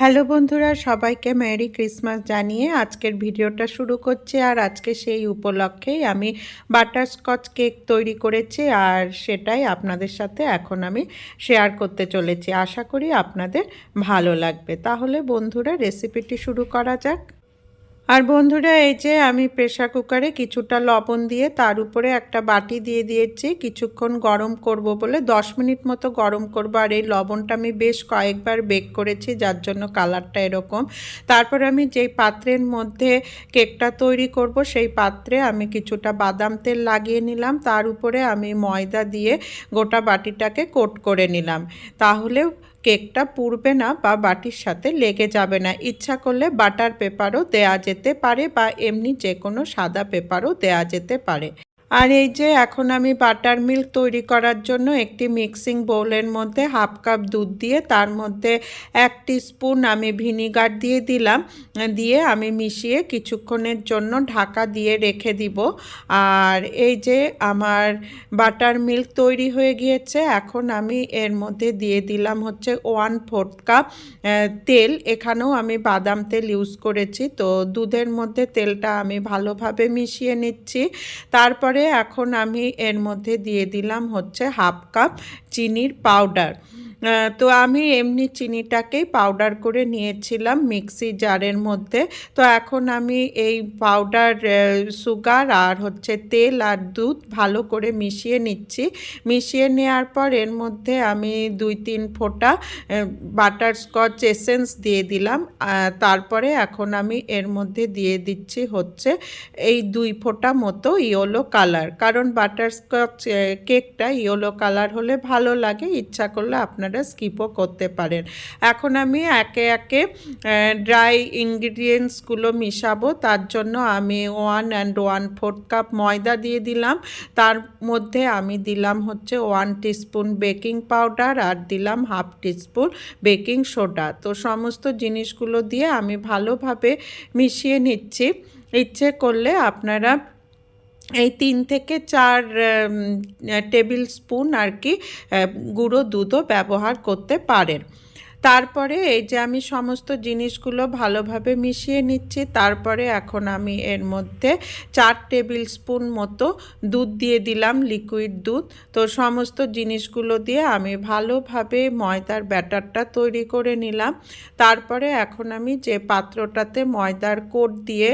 Hello বন্ধুরা, সবাইকে merry Christmas জানিয়ে আজকের ভিডিওটা শুরু করছি। আর আজকে সেই উপলক্ষেই আমি বাটারস্কচ কেক তৈরি করেছি, আর সেটাই আপনাদের সাথে এখন আমি শেয়ার করতে চলেছি। আশা করি আপনাদের ভালো লাগবে। তাহলে বন্ধুরা, রেসিপিটি শুরু করা যাক। আর বন্ধুরা, এই যে আমি প্রেসার কুকারে কিছুটা লবণ দিয়ে তার উপরে একটা বাটি দিয়ে দিয়েছি কিছুক্ষণ গরম করব বলে। 10 মিনিট মতো গরম করব। আর এই লবণটা আমি বেশ কয়েকবার বেক করেছি, যার জন্য কালারটা এরকম। তারপর আমি যেই পাত্রের মধ্যে কেকটা তৈরি করব সেই পাত্রে আমি কিছুটা বাদাম তেল লাগিয়ে নিলাম। তার উপরে আমি ময়দা দিয়ে গোটা বাটিটাকে কোট করে নিলাম। তাহলে কেকটা পুড়বে না বা বাটির সাথে লেগে যাবে না। ইচ্ছা করলে বাটার পেপারও দেয়া যেতে পারে বা এমনি যে কোনো সাদা পেপারও দেয়া যেতে পারে। আর এই যে এখন আমি বাটার মিল্ক তৈরি করার জন্য একটি মিক্সিং বোলের মধ্যে হাফ কাপ দুধ দিয়ে তার মধ্যে 1 টিস্পুন আমি ভিনিগার দিয়ে দিলাম। দিয়ে আমি মিশিয়ে কিছুক্ষণের জন্য ঢাকা দিয়ে রেখে দিব। আর এই যে আমার বাটার মিল্ক তৈরি হয়ে গিয়েছে। এখন আমি এর মধ্যে দিয়ে দিলাম হচ্ছে 1/4 কাপ তেল। এখানেও আমি বাদাম তেল ইউজ করেছি। তো দুধের মধ্যে তেলটা আমি ভালোভাবে মিশিয়ে নিচ্ছি। তারপরে এখন আমি এর মধ্যে দিয়ে দিলাম হচ্ছে হাফ কাপ চিনির পাউডার। তো আমি এমনি চিনিটাকেই পাউডার করে নিয়েছিলাম মিক্সি জারের মধ্যে। তো এখন আমি এই পাউডার সুগার আর হচ্ছে তেল আর দুধ ভালো করে মিশিয়ে নিচ্ছি। মিশিয়ে নেওয়ার পর এর মধ্যে আমি 2-3 ফোঁটা বাটারস্কচ এসেন্স দিয়ে দিলাম। তারপরে এখন আমি এর মধ্যে দিয়ে দিচ্ছি হচ্ছে এই 2 ফোঁটা মতো ইয়েলো কালার, কারণ বাটারস্কচ কেকটা ইয়েলো কালার হলে ভালো লাগে। ইচ্ছা করলে আপনারা স্কিপও করতে পারেন। এখন আমি একে একে ড্রাই ইনগ্রিডিয়েন্টসগুলো মিশাবো। তার জন্য আমি 1 and 1/4 কাপ ময়দা দিয়ে দিলাম। তার মধ্যে আমি দিলাম হচ্ছে 1 টিস্পুন বেকিং পাউডার আর দিলাম হাফ টিস্পুন বেকিং সোডা। তো সমস্ত জিনিসগুলো দিয়ে আমি ভালোভাবে মিশিয়ে নিচ্ছি। ইচ্ছে করলে আপনারা এই 3 থেকে 4 টেবিল স্পুন আর কি গুঁড়ো দুধও ব্যবহার করতে পারেন। তারপরে এই যে আমি সমস্ত জিনিসগুলো ভালোভাবে মিশিয়ে নিচ্ছি। তারপরে এখন আমি এর মধ্যে 4 টেবিল স্পুন মতো দুধ দিয়ে দিলাম, লিকুইড দুধ। তো সমস্ত জিনিসগুলো দিয়ে আমি ভালোভাবে ময়দার ব্যাটারটা তৈরি করে নিলাম। তারপরে এখন আমি যে পাত্রটাতে ময়দার কোট দিয়ে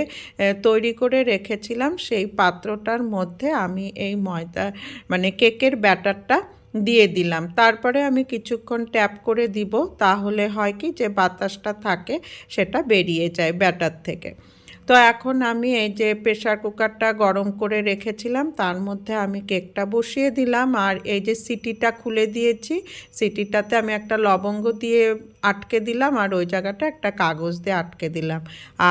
তৈরি করে রেখেছিলাম সেই পাত্রটার মধ্যে আমি এই ময়দা মানে কেকের ব্যাটারটা দিয়ে দিলাম। তারপরে আমি কিছুক্ষণ ট্যাপ করে দিব। তাহলে হয় কি যে বাতাসটা থাকে সেটা বেরিয়ে যায় ব্যাটার থেকে। তো এখন আমি এই যে প্রেসার কুকারটা গরম করে রেখেছিলাম তার মধ্যে আমি কেকটা বসিয়ে দিলাম। আর এই যে সিটিটা খুলে দিয়েছি, সিটিটাতে আমি একটা লবঙ্গ দিয়ে আটকে দিলাম আর ওই জায়গাটা একটা কাগজ দিয়ে আটকে দিলাম।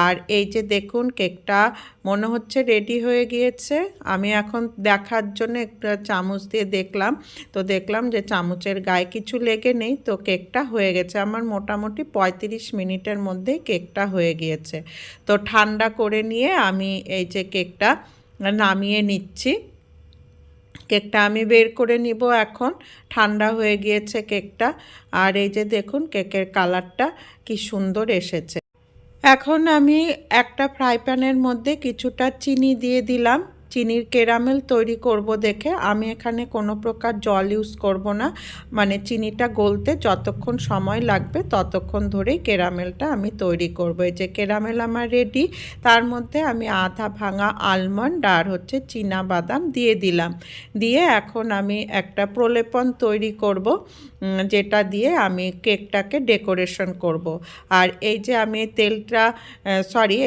আর এই যে দেখুন কেকটা মনে হচ্ছে রেডি হয়ে গিয়েছে। আমি এখন দেখার জন্য একটা চামচ দিয়ে দেখলাম, তো দেখলাম যে চামচের গায়ে কিছু লেগে নেই। তো কেকটা হয়ে গেছে আমার মোটামুটি 35 মিনিটের মধ্যেই কেকটা হয়ে গিয়েছে। তো ঠান্ডা করে নিয়ে আমি এই যে কেকটা নামিয়ে নিচ্ছি। কেকটা আমি বের করে নিব এখন। ঠান্ডা হয়ে গিয়েছে কেকটা। আর এই যে দেখুন কেকের কালারটা কি সুন্দর এসেছে। এখন আমি একটা ফ্রাই প্যানের মধ্যে কিছুটা চিনি দিয়ে দিলাম। চিনির ক্যারামেল তৈরি করব দেখে আমি এখানে কোনো প্রকার জল ইউজ করব না। মানে চিনিটা গলতে যতক্ষণ সময় লাগবে ততক্ষণ ধরেই ক্যারামেলটা আমি তৈরি করব। এই যে ক্যারামেল আমার রেডি। তার মধ্যে আমি আধা ভাঙা আলমন্ড আর হচ্ছে চীনা বাদাম দিয়ে দিলাম। দিয়ে এখন আমি একটা প্রলেপন তৈরি করব, যেটা দিয়ে আমি কেকটাকে ডেকোরেশন করব। আর এই যে আমি তেলটা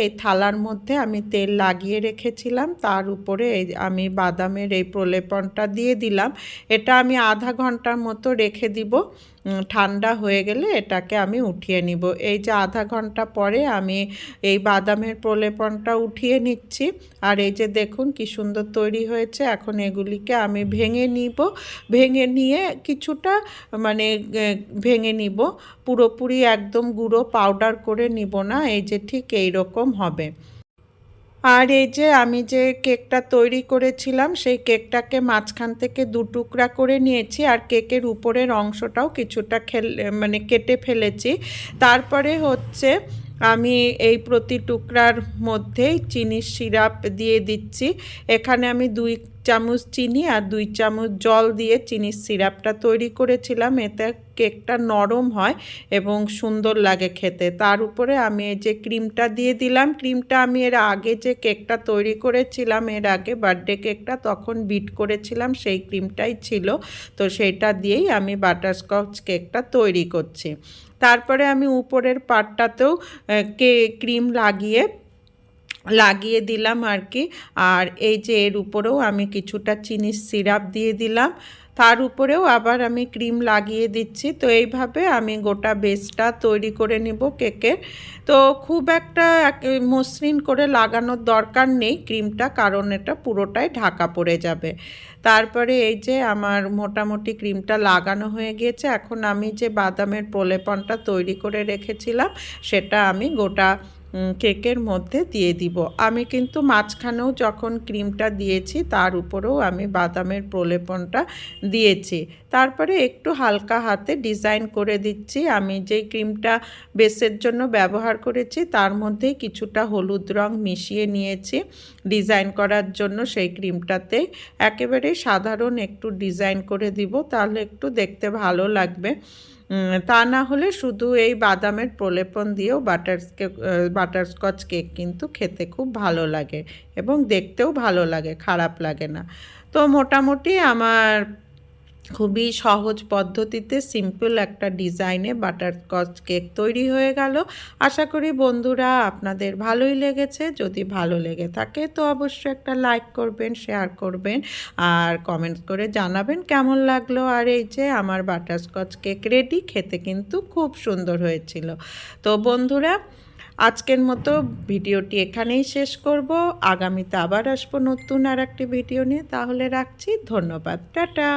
এই থালার মধ্যে আমি তেল লাগিয়ে রেখেছিলাম, তার উপরে আমি বাদামের এই প্রলেপনটা দিয়ে দিলাম। এটা আমি আধা ঘন্টার মতো রেখে দিব। ঠান্ডা হয়ে গেলে এটাকে আমি উঠিয়ে নিব। এই যে আধা ঘন্টা পরে আমি এই বাদামের প্রলেপনটা উঠিয়ে নিচ্ছি। আর এই যে দেখুন কি সুন্দর তৈরি হয়েছে। এখন এগুলিকে আমি ভেঙে নিব। ভেঙে নিয়ে কিছুটা মানে ভেঙে নিব, পুরোপুরি একদম গুঁড়ো পাউডার করে নিব না। এই যে ঠিক এই রকম হবে। আর এই যে আমি যে কেকটা তৈরি করেছিলাম সেই কেকটাকে মাঝখান থেকে 2 টুকরা করে নিয়েছি, আর কেকের উপরের অংশটাও কিছুটা মানে কেটে ফেলেছি। তারপরে হচ্ছে আমি এই প্রতি টুকরার মধ্যেই চিনির সিরাপ দিয়ে দিচ্ছি। এখানে আমি 2 চামচ চিনি আর 2 চামচ জল দিয়ে চিনির সিরাপটা তৈরি করেছিলাম। এতে কেকটা নরম হয় এবং সুন্দর লাগে খেতে। তার উপরে আমি এই যে ক্রিমটা দিয়ে দিলাম। ক্রিমটা আমি এর আগে যে কেকটা তৈরি করেছিলাম, এর আগে বার্থডে কেকটা, তখন বিট করেছিলাম, সেই ক্রিমটাই ছিল। তো সেইটা দিয়েই আমি বাটারস্কচ কেকটা তৈরি করছি। তারপরে আমি উপরের পার্টটাতেও ক্রিম লাগিয়ে দিলাম আর কি। আর এই যে এর উপরেও আমি কিছুটা চিনির সিরাপ দিয়ে দিলাম, তার উপরেও আবার আমি ক্রিম লাগিয়ে দিচ্ছি। তো এইভাবে আমি গোটা বেসটা তৈরি করে নেব কেকের। তো খুব একটা মসৃণ করে লাগানোর দরকার নেই ক্রিমটা, কারণ এটা পুরোটাই ঢাকা পড়ে যাবে। তারপরে এই যে আমার মোটামুটি ক্রিমটা লাগানো হয়ে গিয়েছে। এখন আমি যে বাদামের প্রলেপনটা তৈরি করে রেখেছিলাম সেটা আমি গোটা কেকের মধ্যে দিয়ে দিব। আমি কিন্তু মাঝখানেও যখন ক্রিমটা দিয়েছি তার উপরেও আমি বাদামের প্রলেপনটা দিয়েছি। তারপরে একটু হালকা হাতে ডিজাইন করে দিচ্ছি। আমি যেই ক্রিমটা বেসের জন্য ব্যবহার করেছি তার মধ্যে কিছুটা হলুদ রং মিশিয়ে নিয়েছি ডিজাইন করার জন্য। সেই ক্রিমটাতে একেবারে সাধারণ একটু ডিজাইন করে দিব, তাহলে একটু দেখতে ভালো লাগবে। তা না হলে শুধু এই বাদামের প্রলেপন দিয়েও বাটারস্কচ কেক কিন্তু খেতে খুব ভালো লাগে এবং দেখতেও ভালো লাগে, খারাপ লাগে না। তো মোটামুটি আমার খুবই সহজ পদ্ধতিতে সিম্পল একটা ডিজাইনে বাটারস্কচ কেক তৈরি হয়ে গেল। আশা করি বন্ধুরা আপনাদের ভালোই লেগেছে। যদি ভালো লেগে থাকে তো অবশ্যই একটা লাইক করবেন, শেয়ার করবেন আর কমেন্টস করে জানাবেন কেমন লাগলো। আর এই যে আমার বাটারস্কচ কেক রেডি, খেতে কিন্তু খুব সুন্দর হয়েছিল। তো বন্ধুরা আজকের মতো ভিডিওটি এখানেই শেষ করব। আগামীতে আবার আসবো নতুন আর একটি ভিডিও নিয়ে। তাহলে রাখছি, ধন্যবাদ, টাটা।